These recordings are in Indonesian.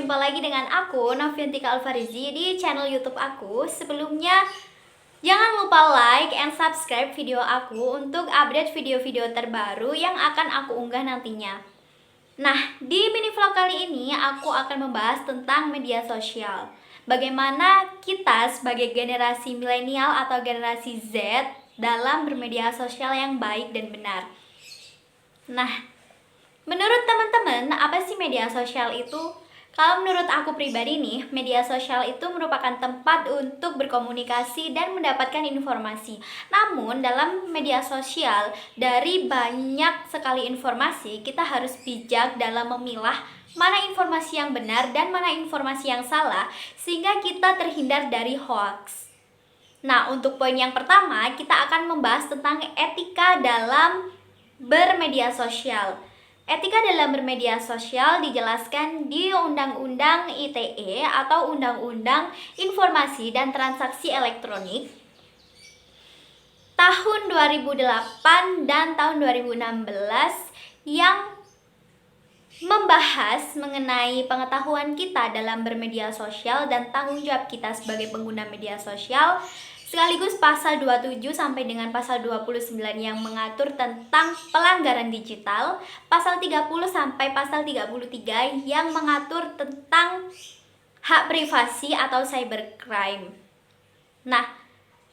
berjumpa lagi dengan aku, Noviantika Alfarizi, di channel YouTube aku. Sebelumnya, jangan lupa like and subscribe video aku untuk update video-video terbaru yang akan aku unggah nantinya. Nah, di mini vlog kali ini aku akan membahas tentang media sosial. Bagaimana kita sebagai generasi milenial atau generasi Z dalam bermedia sosial yang baik dan benar. Nah, menurut teman-teman, apa sih media sosial itu? Kalau menurut aku pribadi nih, media sosial itu merupakan tempat untuk berkomunikasi dan mendapatkan informasi. Namun, dalam media sosial, dari banyak sekali informasi, kita harus bijak dalam memilah mana informasi yang benar dan mana informasi yang salah, sehingga kita terhindar dari hoax. Nah, untuk poin yang pertama, kita akan membahas tentang etika dalam bermedia sosial. Etika dalam bermedia sosial dijelaskan di Undang-Undang ITE atau Undang-Undang Informasi dan Transaksi Elektronik tahun 2008 dan tahun 2016 yang membahas mengenai pengetahuan kita dalam bermedia sosial dan tanggung jawab kita sebagai pengguna media sosial, sekaligus pasal 27 sampai dengan pasal 29 yang mengatur tentang pelanggaran digital, pasal 30 sampai pasal 33 yang mengatur tentang hak privasi atau cybercrime. Nah,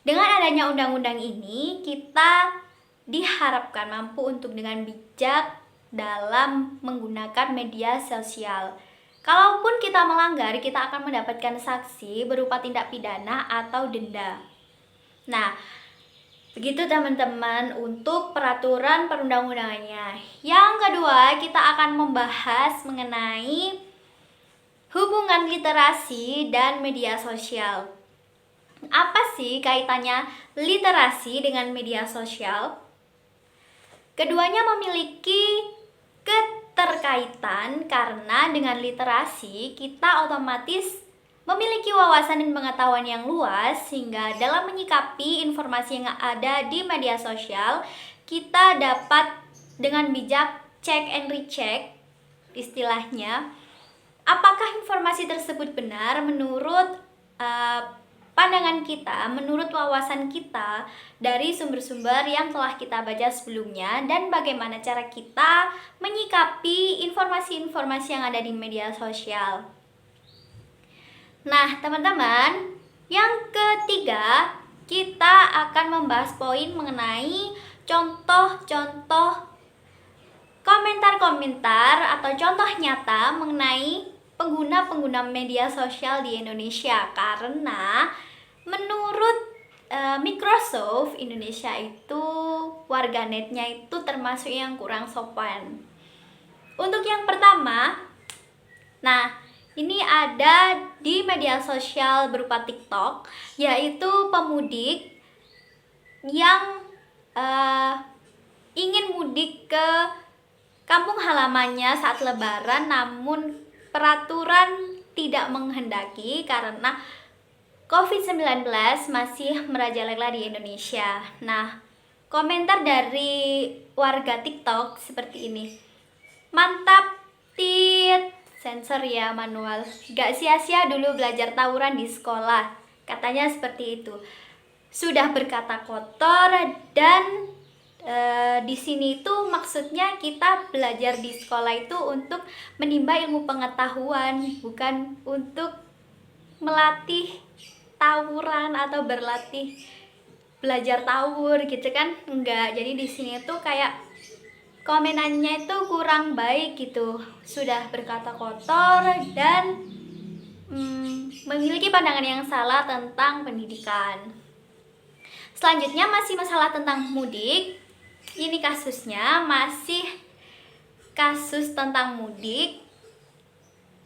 dengan adanya undang-undang ini, kita diharapkan mampu untuk dengan bijak dalam menggunakan media sosial. Kalaupun kita melanggar, kita akan mendapatkan sanksi berupa tindak pidana atau denda. Nah, begitu teman-teman untuk peraturan perundang-undangannya. Yang kedua, kita akan membahas mengenai hubungan literasi dan media sosial. Apa sih kaitannya literasi dengan media sosial? Keduanya memiliki keterkaitan karena dengan literasi kita otomatis memiliki wawasan dan pengetahuan yang luas, sehingga dalam menyikapi informasi yang ada di media sosial kita dapat dengan bijak check and recheck, istilahnya, apakah informasi tersebut benar menurut pandangan kita, menurut wawasan kita dari sumber-sumber yang telah kita baca sebelumnya, dan bagaimana cara kita menyikapi informasi-informasi yang ada di media sosial. Nah, teman-teman, yang ketiga kita akan membahas poin mengenai contoh-contoh komentar-komentar atau contoh nyata mengenai pengguna-pengguna media sosial di Indonesia, karena menurut Microsoft Indonesia itu warganetnya itu termasuk yang kurang sopan. Untuk yang pertama, nah ini ada di media sosial berupa TikTok, yaitu pemudik yang ingin mudik ke kampung halamannya saat lebaran, namun peraturan tidak menghendaki karena COVID-19 masih merajalela di Indonesia. Nah, komentar dari warga TikTok seperti ini. Mantap, tit. Sensor ya, manual. Gak sia-sia dulu belajar tawuran di sekolah. Katanya seperti itu. Sudah berkata kotor dan di sini itu maksudnya kita belajar di sekolah itu untuk menimba ilmu pengetahuan, bukan untuk melatih tawuran atau berlatih belajar tawur gitu kan, enggak. Jadi di sini tuh kayak komenannya itu kurang baik gitu, sudah berkata kotor dan memiliki pandangan yang salah tentang pendidikan. Selanjutnya masih masalah tentang mudik. Ini kasusnya masih kasus tentang mudik.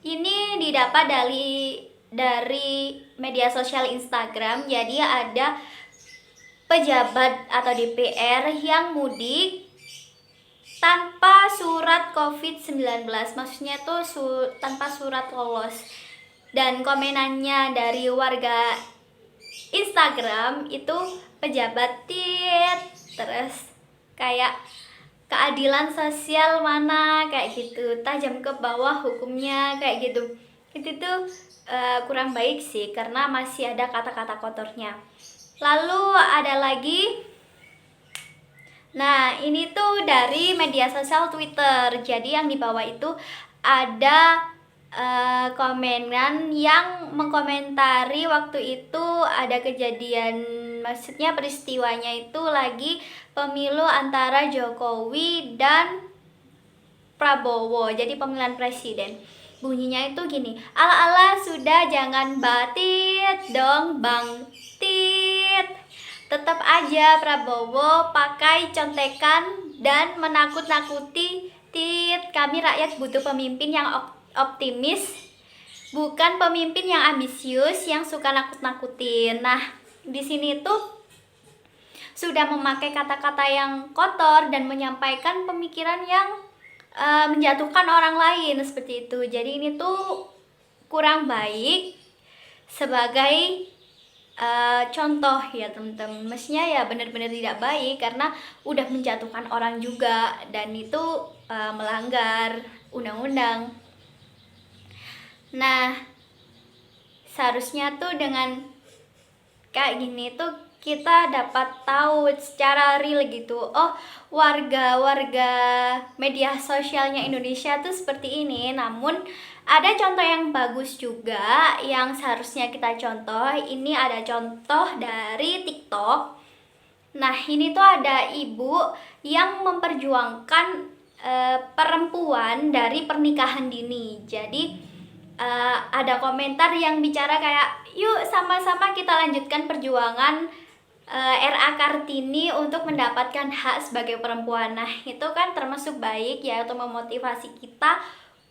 Ini didapat dari media sosial Instagram. Jadi ada pejabat atau DPR yang mudik tanpa surat COVID-19. Maksudnya tuh tanpa surat lolos. Dan komenannya dari warga Instagram itu pejabat tit, terus kayak keadilan sosial mana, kayak gitu, tajam ke bawah hukumnya, kayak gitu. itu tuh kurang baik sih karena masih ada kata-kata kotornya. Lalu ada lagi, nah ini tuh dari media sosial Twitter. Jadi yang di bawah itu ada komenan yang mengkomentari waktu itu ada kejadian, maksudnya peristiwanya itu lagi pemilu antara Jokowi dan Prabowo, jadi pemilihan presiden. Bunyinya itu gini, ala-ala sudah jangan batit dong Bang Tit. Tetap aja Prabowo pakai contekan dan menakut-nakuti Tit. Kami rakyat butuh pemimpin yang optimis, bukan pemimpin yang ambisius yang suka nakut-nakutin. Nah, di sini tuh sudah memakai kata-kata yang kotor dan menyampaikan pemikiran yang menjatuhkan orang lain seperti itu. Jadi ini tuh kurang baik sebagai contoh ya teman-teman. Mestinya ya benar-benar tidak baik karena udah menjatuhkan orang juga dan itu melanggar undang-undang. Nah, seharusnya tuh dengan kayak gini tuh kita dapat tahu secara real gitu, oh warga-warga media sosialnya Indonesia tuh seperti ini. Namun ada contoh yang bagus juga yang seharusnya kita contoh. Ini ada contoh dari TikTok. Nah ini tuh ada ibu yang memperjuangkan perempuan dari pernikahan dini. Jadi ada komentar yang bicara kayak, yuk sama-sama kita lanjutkan perjuangan RA Kartini untuk mendapatkan hak sebagai perempuan. Nah itu kan termasuk baik ya, untuk memotivasi kita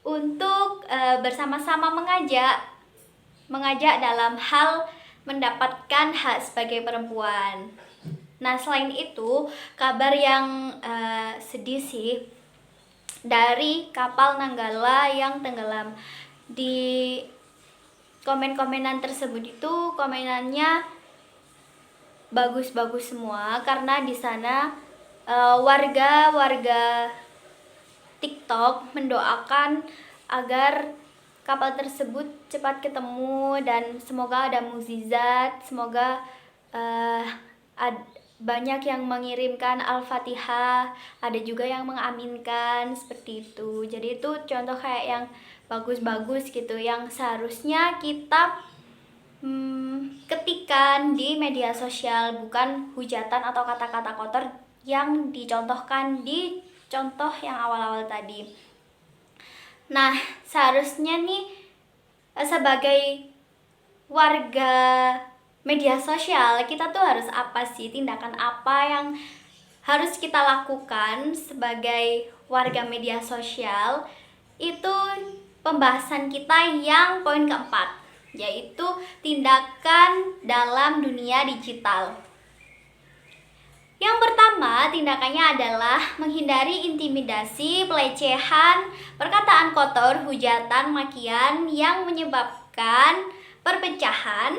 untuk bersama-sama mengajak dalam hal mendapatkan hak sebagai perempuan. Nah selain itu kabar yang sedih sih dari kapal Nanggala yang tenggelam. Di komen-komenan tersebut itu komenannya bagus-bagus semua karena di sana warga TikTok mendoakan agar kapal tersebut cepat ketemu dan semoga ada mukjizat, semoga banyak yang mengirimkan Al-Fatihah, ada juga yang mengaminkan seperti itu. Jadi itu contoh kayak yang bagus-bagus gitu yang seharusnya kita ketikan di media sosial, bukan hujatan atau kata-kata kotor yang dicontohkan di contoh yang awal-awal tadi. Nah seharusnya nih sebagai warga media sosial kita tuh harus apa sih, tindakan apa yang harus kita lakukan sebagai warga media sosial. Itu pembahasan kita yang poin keempat, yaitu tindakan dalam dunia digital. Yang pertama, tindakannya adalah menghindari intimidasi, pelecehan, perkataan kotor, hujatan, makian yang menyebabkan perpecahan.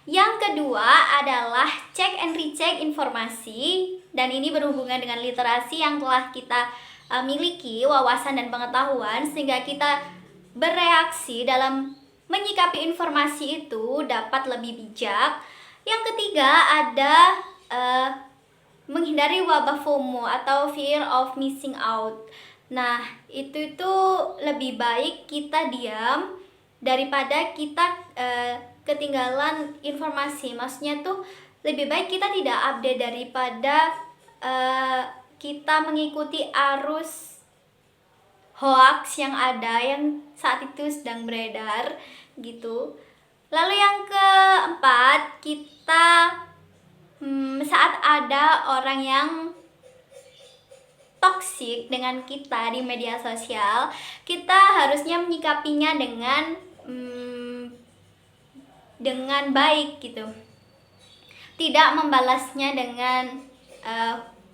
Yang kedua adalah cek and recheck informasi, dan ini berhubungan dengan literasi yang telah kita miliki, wawasan dan pengetahuan, sehingga kita bereaksi dalam menyikapi informasi itu dapat lebih bijak. Yang ketiga ada menghindari wabah FOMO atau fear of missing out. Nah itu lebih baik kita diam daripada kita ketinggalan informasi. Maksudnya tuh lebih baik kita tidak update daripada kita mengikuti arus hoax yang ada yang saat itu sedang beredar gitu. Lalu yang keempat, kita saat ada orang yang toksik dengan kita di media sosial, kita harusnya menyikapinya dengan baik gitu. Tidak membalasnya dengan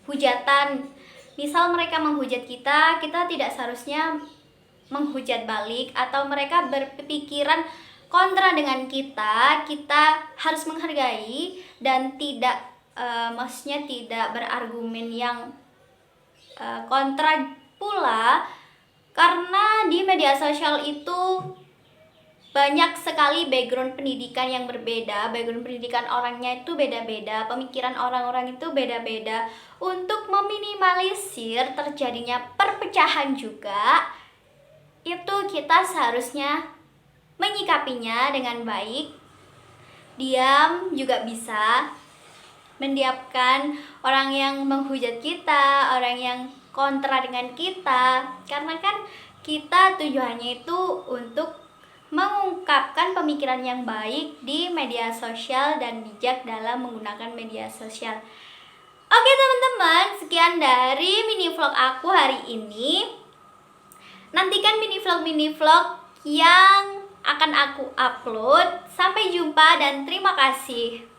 hujatan. Misal mereka menghujat kita, kita tidak seharusnya menghujat balik, atau mereka berpikiran kontra dengan kita harus menghargai dan tidak maksudnya tidak berargumen yang kontra pula, karena di media sosial itu banyak sekali background pendidikan yang berbeda, background pendidikan orangnya itu beda-beda, pemikiran orang-orang itu beda-beda. Untuk meminimalisir terjadinya perpecahan juga, itu kita seharusnya menyikapinya dengan baik. Diam juga bisa, mendiamkan orang yang menghujat kita, orang yang kontra dengan kita, karena kan kita tujuannya itu untuk mengungkapkan pemikiran yang baik di media sosial dan bijak dalam menggunakan media sosial. Oke teman-teman, sekian dari mini vlog aku hari ini. Nantikan mini vlog yang akan aku upload. Sampai jumpa dan terima kasih.